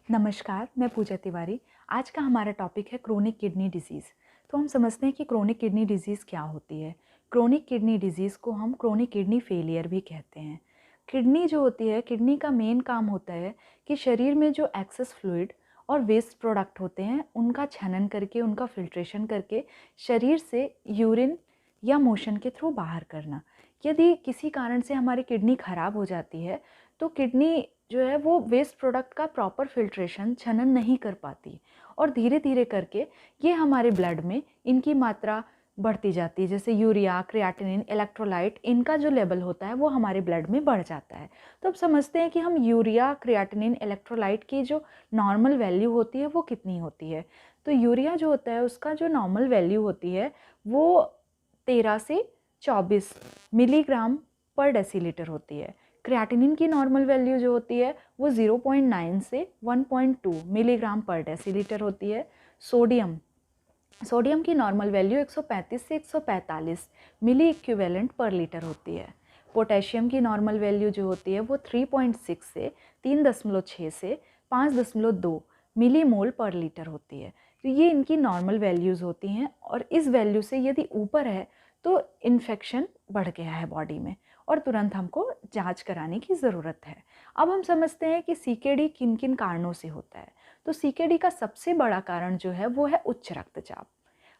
नमस्कार, मैं पूजा तिवारी। आज का हमारा टॉपिक है क्रोनिक किडनी डिजीज़। तो हम समझते हैं कि क्रोनिक किडनी डिजीज़ क्या होती है। क्रोनिक किडनी डिजीज़ को हम क्रोनिक किडनी फेलियर भी कहते हैं। किडनी जो होती है, किडनी का मेन काम होता है कि शरीर में जो एक्सेस फ्लूइड और वेस्ट प्रोडक्ट होते हैं, उनका छनन करके, उनका फिल्ट्रेशन करके शरीर से यूरिन या मोशन के थ्रू बाहर करना। यदि किसी कारण से हमारी किडनी ख़राब हो जाती है, तो किडनी जो है वो वेस्ट प्रोडक्ट का प्रॉपर फिल्ट्रेशन छनन नहीं कर पाती और धीरे धीरे करके ये हमारे ब्लड में इनकी मात्रा बढ़ती जाती है। जैसे यूरिया, क्रिएटिनिन, इलेक्ट्रोलाइट, इनका जो लेवल होता है वो हमारे ब्लड में बढ़ जाता है। तो अब समझते हैं कि हम यूरिया, क्रिएटिनिन, इलेक्ट्रोलाइट की जो नॉर्मल वैल्यू होती है वो कितनी होती है। तो यूरिया जो होता है उसका जो नॉर्मल वैल्यू होती है वो 13 से 24 मिलीग्राम पर डेसीलीटर होती है। क्रिएटिनिन की नॉर्मल वैल्यू जो होती है वो 0.9 से 1.2 मिलीग्राम पर डेसीलीटर होती है। सोडियम की नॉर्मल वैल्यू 135 से 145 मिली इक्विवेलेंट पर लीटर होती है। पोटेशियम की नॉर्मल वैल्यू जो होती है वो 3.6 से 3.6 से 5.2 मिली मोल पर लीटर होती है। तो ये इनकी नॉर्मल वैल्यूज़ होती हैं और इस वैल्यू से यदि ऊपर है तो इन्फेक्शन बढ़ गया है बॉडी में और तुरंत हमको जांच कराने की ज़रूरत है। अब हम समझते हैं कि सीकेडी किन किन कारणों से होता है। तो सीकेडी का सबसे बड़ा कारण जो है वो है उच्च रक्तचाप,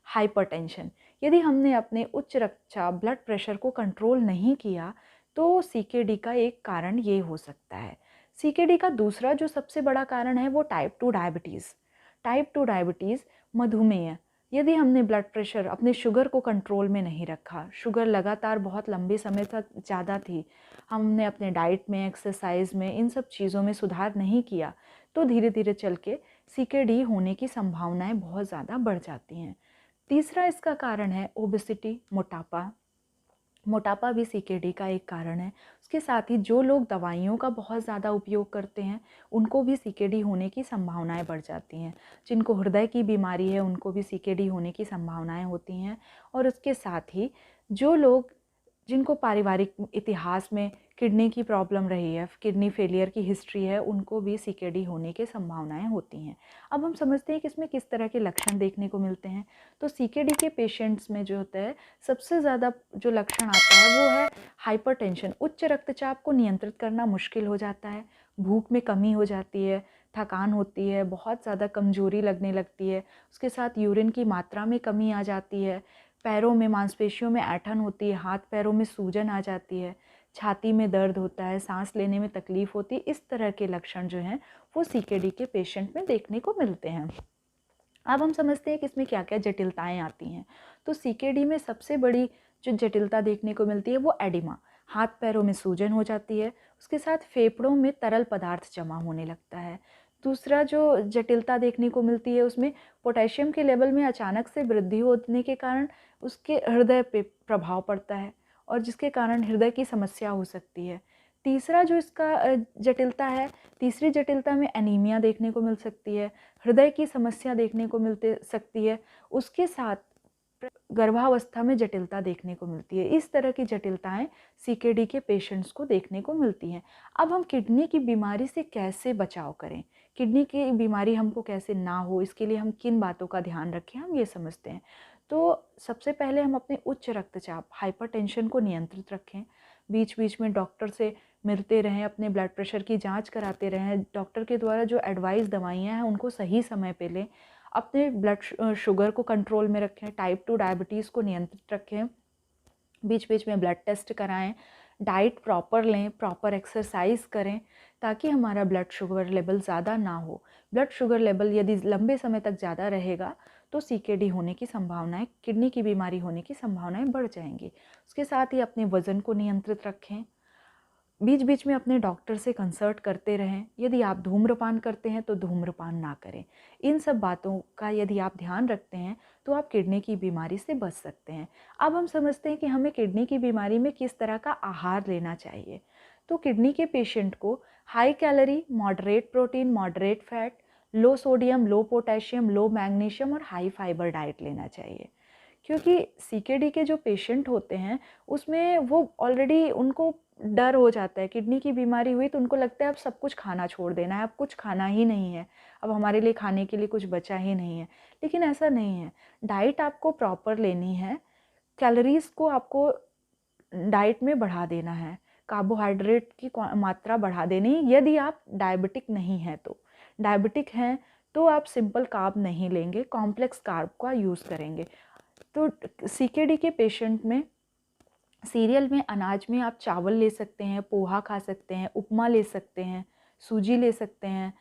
हाइपरटेंशन। यदि हमने अपने उच्च रक्तचाप, ब्लड प्रेशर को कंट्रोल नहीं किया तो सीकेडी का एक कारण ये हो सकता है। सीकेडी का दूसरा जो सबसे बड़ा कारण है वो टाइप 2 डायबिटीज़। टाइप 2 डायबिटीज़, मधुमेह। यदि हमने ब्लड प्रेशर, अपने शुगर को कंट्रोल में नहीं रखा, शुगर लगातार बहुत लंबे समय तक ज़्यादा थी, हमने अपने डाइट में, एक्सरसाइज में, इन सब चीज़ों में सुधार नहीं किया, तो धीरे धीरे चल के सीकेडी होने की संभावनाएं बहुत ज़्यादा बढ़ जाती हैं। तीसरा इसका कारण है ओबेसिटी, मोटापा। मोटापा भी सीकेडी का एक कारण है। उसके साथ ही जो लोग दवाइयों का बहुत ज़्यादा उपयोग करते हैं उनको भी सीकेडी होने की संभावनाएं बढ़ जाती हैं। जिनको हृदय की बीमारी है उनको भी सीकेडी होने की संभावनाएं होती हैं। और उसके साथ ही जो लोग, जिनको पारिवारिक इतिहास में किडनी की प्रॉब्लम रही है, किडनी फेलियर की हिस्ट्री है, उनको भी सीकेडी होने की संभावनाएं होती हैं। अब हम समझते हैं कि इसमें किस तरह के लक्षण देखने को मिलते हैं। तो सीकेडी के पेशेंट्स में जो होता है सबसे ज़्यादा जो लक्षण आता है वो है हाइपरटेंशन। उच्च रक्तचाप को नियंत्रित करना मुश्किल हो जाता है, भूख में कमी हो जाती है, थकान होती है, बहुत ज़्यादा कमजोरी लगने लगती है। उसके साथ यूरिन की मात्रा में कमी आ जाती है, पैरों में, मांसपेशियों में ऐंठन होती है, हाथ पैरों में सूजन आ जाती है, छाती में दर्द होता है, सांस लेने में तकलीफ होती है। इस तरह के लक्षण जो हैं वो सीकेडी के पेशेंट में देखने को मिलते हैं। अब हम समझते हैं कि इसमें क्या क्या जटिलताएं आती हैं। तो सीकेडी में सबसे बड़ी जो जटिलता देखने को मिलती है वो एडिमा, हाथ पैरों में सूजन हो जाती है। उसके साथ फेफड़ों में तरल पदार्थ जमा होने लगता है। दूसरा जो जटिलता देखने को मिलती है उसमें पोटेशियम के लेवल में अचानक से वृद्धि होने के कारण उसके हृदय पे प्रभाव पड़ता है और जिसके कारण हृदय की समस्या हो सकती है। तीसरा जो इसका जटिलता है, तीसरी जटिलता में एनीमिया देखने को मिल सकती है, हृदय की समस्या देखने को मिलते सकती है। उसके साथ गर्भावस्था में जटिलता देखने को मिलती है। इस तरह की जटिलताएं सीकेडी के पेशेंट्स को देखने को मिलती हैं। अब हम किडनी की बीमारी से कैसे बचाव करें, किडनी की बीमारी हमको कैसे ना हो, इसके लिए हम किन बातों का ध्यान रखें, हम ये समझते हैं। तो सबसे पहले हम अपने उच्च रक्तचाप, हाइपरटेंशन को नियंत्रित रखें। बीच बीच में डॉक्टर से मिलते रहें, अपने ब्लड प्रेशर की जांच कराते रहें, डॉक्टर के द्वारा जो एडवाइस दवाइयाँ हैं उनको सही समय पे लें। अपने ब्लड शुगर को कंट्रोल में रखें, टाइप 2 डायबिटीज़ को नियंत्रित रखें, बीच बीच में ब्लड टेस्ट कराएं, डाइट प्रॉपर लें, प्रॉपर एक्सरसाइज करें ताकि हमारा ब्लड शुगर लेवल ज़्यादा ना हो। ब्लड शुगर लेवल यदि लंबे समय तक ज़्यादा रहेगा तो सीकेडी होने की संभावनाएं, किडनी की बीमारी होने की संभावनाएं बढ़ जाएंगी। उसके साथ ही अपने वज़न को नियंत्रित रखें, बीच बीच में अपने डॉक्टर से कंसल्ट करते रहें। यदि आप धूम्रपान करते हैं तो धूम्रपान ना करें। इन सब बातों का यदि आप ध्यान रखते हैं तो आप किडनी की बीमारी से बच सकते हैं। अब हम समझते हैं कि हमें किडनी की बीमारी में किस तरह का आहार लेना चाहिए। तो किडनी के पेशेंट को high calorie, moderate protein, moderate fat, low sodium, low potassium, low magnesium और हाई फाइबर डाइट लेना चाहिए। क्योंकि सीकेडी के जो पेशेंट होते हैं उसमें वो ऑलरेडी उनको डर हो जाता है। किडनी की बीमारी हुई तो उनको लगता है अब सब कुछ खाना छोड़ देना है, अब कुछ खाना ही नहीं है, अब हमारे लिए खाने के लिए कुछ बचा ही नहीं है। लेकिन ऐसा नहीं है, डाइट आपको प्रॉपर लेनी है, कैलोरीज को आपको डाइट में बढ़ा देना है, कार्बोहाइड्रेट की मात्रा बढ़ा देनी है। यदि आप डायबिटिक नहीं हैं तो, डायबिटिक हैं तो आप सिंपल कार्ब नहीं लेंगे, कॉम्प्लेक्स कार्ब का यूज़ करेंगे। तो सीकेडी के पेशेंट में सीरियल में, अनाज में आप चावल ले सकते हैं, पोहा खा सकते हैं, उपमा ले सकते हैं, सूजी ले सकते हैं,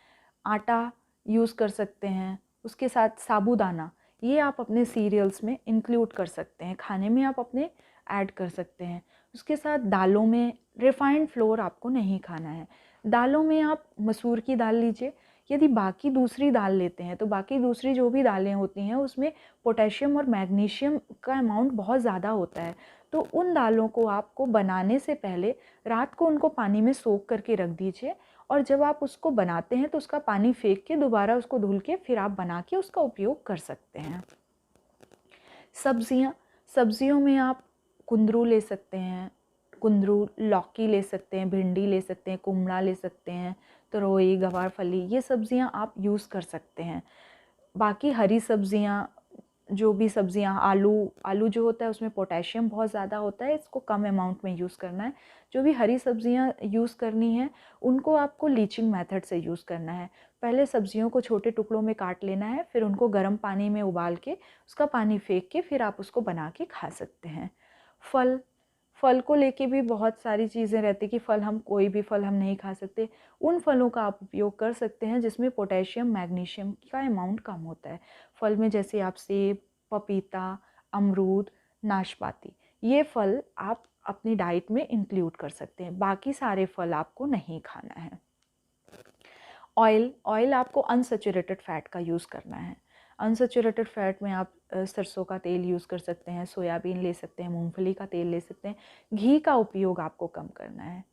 आटा यूज़ कर सकते हैं, उसके साथ साबूदाना, ये आप अपने सीरियल्स में इंक्लूड कर सकते हैं, खाने में आप अपने ऐड कर सकते हैं। उसके साथ दालों में रिफाइंड फ्लोर आपको नहीं खाना है। दालों में आप मसूर की दाल लीजिए। यदि बाकी दूसरी दाल लेते हैं तो बाकी दूसरी जो भी दालें होती हैं उसमें पोटेशियम और मैग्नीशियम का अमाउंट बहुत ज़्यादा होता है। तो उन दालों को आपको बनाने से पहले रात को उनको पानी में सोख करके रख दीजिए, और जब आप उसको बनाते हैं तो उसका पानी फेंक के दोबारा उसको धुल के फिर आप बना के उसका उपयोग कर सकते हैं। सब्जियों में आप कुंदरू ले सकते हैं, कुंदरू, लौकी ले सकते हैं, भिंडी ले सकते हैं, कुमड़ा ले सकते हैं, तरोई, गवारफली, ये सब्जियां आप यूज़ कर सकते हैं। बाकी हरी सब्जियां, जो भी सब्जियां, आलू जो होता है उसमें पोटेशियम बहुत ज़्यादा होता है, इसको कम अमाउंट में यूज़ करना है। जो भी हरी सब्जियां यूज़ करनी है उनको आपको लीचिंग मेथड से यूज़ करना है। पहले सब्जियों को छोटे टुकड़ों में काट लेना है, फिर उनको गर्म पानी में उबाल के उसका पानी फेंक के फिर आप उसको बना के खा सकते हैं। फल को लेके भी बहुत सारी चीज़ें रहती कि कोई भी फल हम नहीं खा सकते। उन फलों का आप उपयोग कर सकते हैं जिसमें पोटेशियम, मैग्नीशियम का अमाउंट कम होता है। फल में जैसे आप सेब, पपीता, अमरूद, नाशपाती, ये फल आप अपनी डाइट में इंक्लूड कर सकते हैं। बाकी सारे फल आपको नहीं खाना है। ऑयल आपको अनसैचुरेटेड फैट का यूज़ करना है। अनसैचुरेटेड फैट में आप सरसों का तेल यूज़ कर सकते हैं, सोयाबीन ले सकते हैं, मूंगफली का तेल ले सकते हैं। घी का उपयोग आपको कम करना है।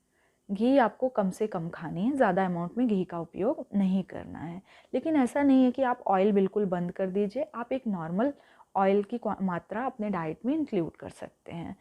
घी आपको कम से कम खानी है, ज़्यादा अमाउंट में घी का उपयोग नहीं करना है। लेकिन ऐसा नहीं है कि आप ऑयल बिल्कुल बंद कर दीजिए, आप एक नॉर्मल ऑयल की मात्रा अपने डाइट में इंक्लूड कर सकते हैं।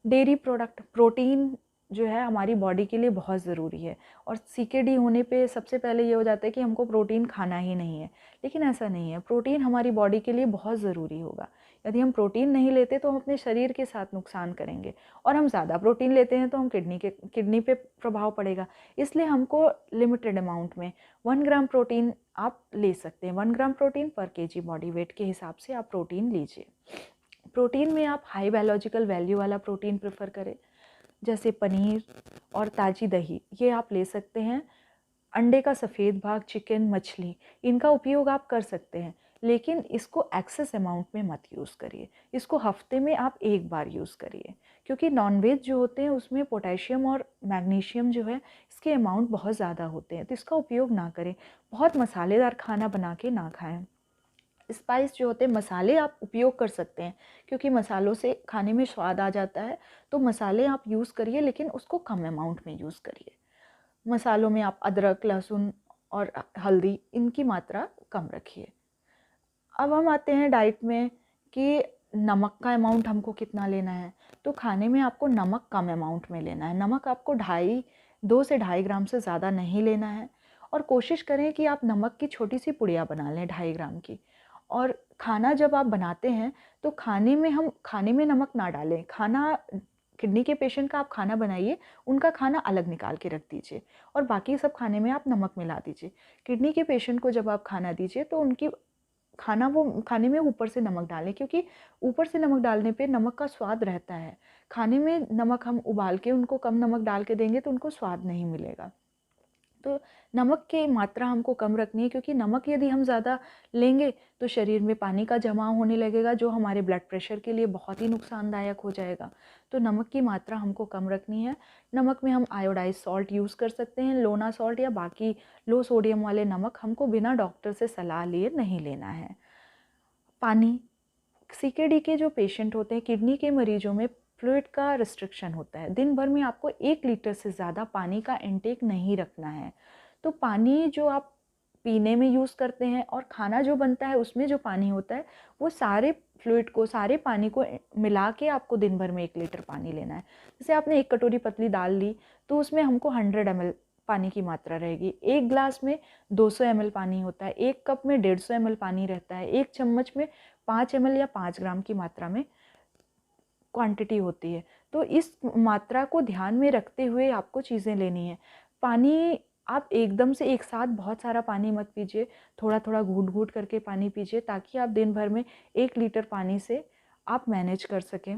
डेयरी प्रोडक्ट, प्रोटीन जो है हमारी बॉडी के लिए बहुत ज़रूरी है, और सीकेडी होने पे सबसे पहले ये हो जाता है कि हमको प्रोटीन खाना ही नहीं है। लेकिन ऐसा नहीं है, प्रोटीन हमारी बॉडी के लिए बहुत ज़रूरी होगा। यदि हम प्रोटीन नहीं लेते तो हम अपने शरीर के साथ नुकसान करेंगे, और हम ज़्यादा प्रोटीन लेते हैं तो हम किडनी पे प्रभाव पड़ेगा। इसलिए हमको लिमिटेड अमाउंट में 1 ग्राम प्रोटीन आप ले सकते हैं। 1 ग्राम प्रोटीन पर केजी बॉडी वेट के हिसाब से आप प्रोटीन लीजिए। प्रोटीन में आप हाई बायोलॉजिकल वैल्यू वाला प्रोटीन प्रेफर करें, जैसे पनीर और ताज़ी दही, ये आप ले सकते हैं। अंडे का सफ़ेद भाग, चिकन, मछली, इनका उपयोग आप कर सकते हैं, लेकिन इसको एक्सेस अमाउंट में मत यूज़ करिए। इसको हफ्ते में आप एक बार यूज़ करिए, क्योंकि नॉनवेज जो होते हैं उसमें पोटेशियम और मैग्नीशियम जो है इसके अमाउंट बहुत ज़्यादा होते हैं, तो इसका उपयोग ना करें। बहुत मसालेदार खाना बना के ना खाएं। स्पाइस जो होते हैं, मसाले आप उपयोग कर सकते हैं, क्योंकि मसालों से खाने में स्वाद आ जाता है, तो मसाले आप यूज़ करिए, लेकिन उसको कम अमाउंट में यूज़ करिए। मसालों में आप अदरक, लहसुन और हल्दी, इनकी मात्रा कम रखिए। अब हम आते हैं डाइट में कि नमक का अमाउंट हमको कितना लेना है। तो खाने में आपको नमक कम अमाउंट में लेना है। नमक आपको 2 से ढाई ग्राम से ज़्यादा नहीं लेना है, और कोशिश करें कि आप नमक की छोटी सी पुड़िया बना लें 2.5 ग्राम की। और खाना जब आप बनाते हैं तो खाने में नमक ना डालें। किडनी के पेशेंट का आप खाना बनाइए, उनका खाना अलग निकाल के रख दीजिए, और बाकी सब खाने में आप नमक मिला दीजिए। किडनी के पेशेंट को जब आप खाना दीजिए तो वो खाने में ऊपर से नमक डालें, क्योंकि ऊपर से नमक डालने पे नमक का स्वाद रहता है। खाने में नमक हम उबाल के उनको कम नमक डाल के देंगे तो उनको स्वाद नहीं मिलेगा। तो नमक की मात्रा हमको कम रखनी है, क्योंकि नमक यदि हम ज़्यादा लेंगे तो शरीर में पानी का जमाव होने लगेगा, जो हमारे ब्लड प्रेशर के लिए बहुत ही नुकसानदायक हो जाएगा। तो नमक की मात्रा हमको कम रखनी है। नमक में हम आयोडाइज सॉल्ट यूज़ कर सकते हैं, लोना सॉल्ट या बाकी लो सोडियम वाले नमक हमको बिना डॉक्टर से सलाह लिए नहीं लेना है। पानी, सीकेडी के जो पेशेंट होते हैं, किडनी के मरीजों में फ्लूइड का रिस्ट्रिक्शन होता है। दिन भर में आपको 1 लीटर से ज़्यादा पानी का इंटेक नहीं रखना है। तो पानी जो आप पीने में यूज़ करते हैं और खाना जो बनता है उसमें जो पानी होता है, वो फ्लूइड को, सारे पानी को मिला के आपको दिन भर में 1 लीटर पानी लेना है। जैसे आपने 1 कटोरी पतली दाल ली तो उसमें हमको 100 ml पानी की मात्रा रहेगी। 1 ग्लास में 200 ml पानी होता है, 1 कप में 150 ml पानी रहता है, 1 चम्मच में 5 ml या 5 ग्राम की मात्रा में क्वांटिटी होती है। तो इस मात्रा को ध्यान में रखते हुए आपको चीज़ें लेनी है। पानी आप एकदम से एक साथ बहुत सारा पानी मत पीजिए, थोड़ा थोड़ा घूट घूट करके पानी पीजिए ताकि आप दिन भर में 1 लीटर पानी से आप मैनेज कर सकें।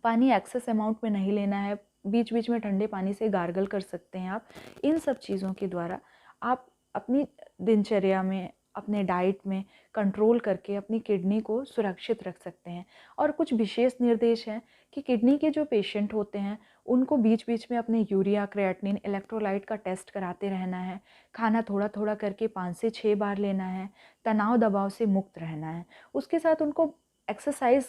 पानी एक्सेस अमाउंट में नहीं लेना है, बीच बीच में ठंडे पानी से गार्गल कर सकते हैं आप। इन सब चीज़ों के द्वारा आप अपनी दिनचर्या में, अपने डाइट में कंट्रोल करके अपनी किडनी को सुरक्षित रख सकते हैं। और कुछ विशेष निर्देश हैं कि किडनी के जो पेशेंट होते हैं उनको बीच बीच में अपने यूरिया, क्रिएटिनिन, इलेक्ट्रोलाइट का टेस्ट कराते रहना है। खाना थोड़ा थोड़ा करके 5 से 6 बार लेना है। तनाव दबाव से मुक्त रहना है। उसके साथ उनको एक्सरसाइज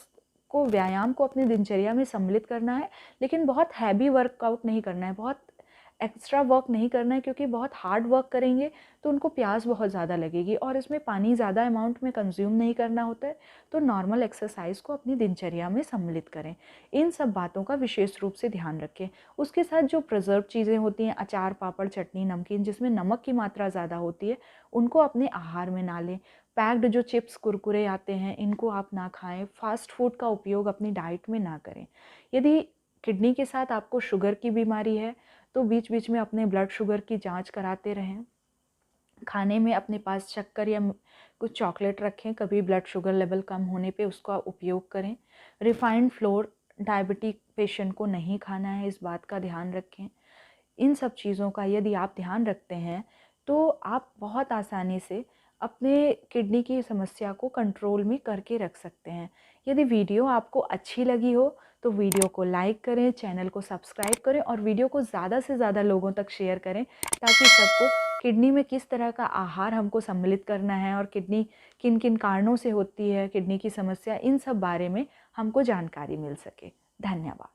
को, व्यायाम को अपनी दिनचर्या में सम्मिलित करना है, लेकिन बहुत हैवी वर्कआउट नहीं करना है, बहुत एक्स्ट्रा वर्क नहीं करना है, क्योंकि बहुत हार्ड वर्क करेंगे तो उनको प्यास बहुत ज़्यादा लगेगी और इसमें पानी ज़्यादा अमाउंट में कंज्यूम नहीं करना होता है। तो नॉर्मल एक्सरसाइज को अपनी दिनचर्या में सम्मिलित करें। इन सब बातों का विशेष रूप से ध्यान रखें। उसके साथ जो प्रिजर्व चीज़ें होती हैं, अचार, पापड़, चटनी, नमकीन, जिसमें नमक की मात्रा ज़्यादा होती है, उनको अपने आहार में ना लें। पैक्ड जो चिप्स, कुरकुरे आते हैं, इनको आप ना खाएं। फास्ट फूड का उपयोग अपनी डाइट में ना करें। यदि किडनी के साथ आपको शुगर की बीमारी है तो बीच बीच में अपने ब्लड शुगर की जांच कराते रहें। खाने में अपने पास शक्कर या कुछ चॉकलेट रखें, कभी ब्लड शुगर लेवल कम होने पे उसका उपयोग करें। रिफाइंड फ्लोर डायबिटिक पेशेंट को नहीं खाना है, इस बात का ध्यान रखें। इन सब चीज़ों का यदि आप ध्यान रखते हैं तो आप बहुत आसानी से अपने किडनी की समस्या को कंट्रोल में करके रख सकते हैं। यदि वीडियो आपको अच्छी लगी हो तो वीडियो को लाइक करें, चैनल को सब्सक्राइब करें और वीडियो को ज़्यादा से ज़्यादा लोगों तक शेयर करें, ताकि सबको किडनी में किस तरह का आहार हमको सम्मिलित करना है और किडनी किन किन कारणों से होती है किडनी की समस्या, इन सब बारे में हमको जानकारी मिल सके। धन्यवाद।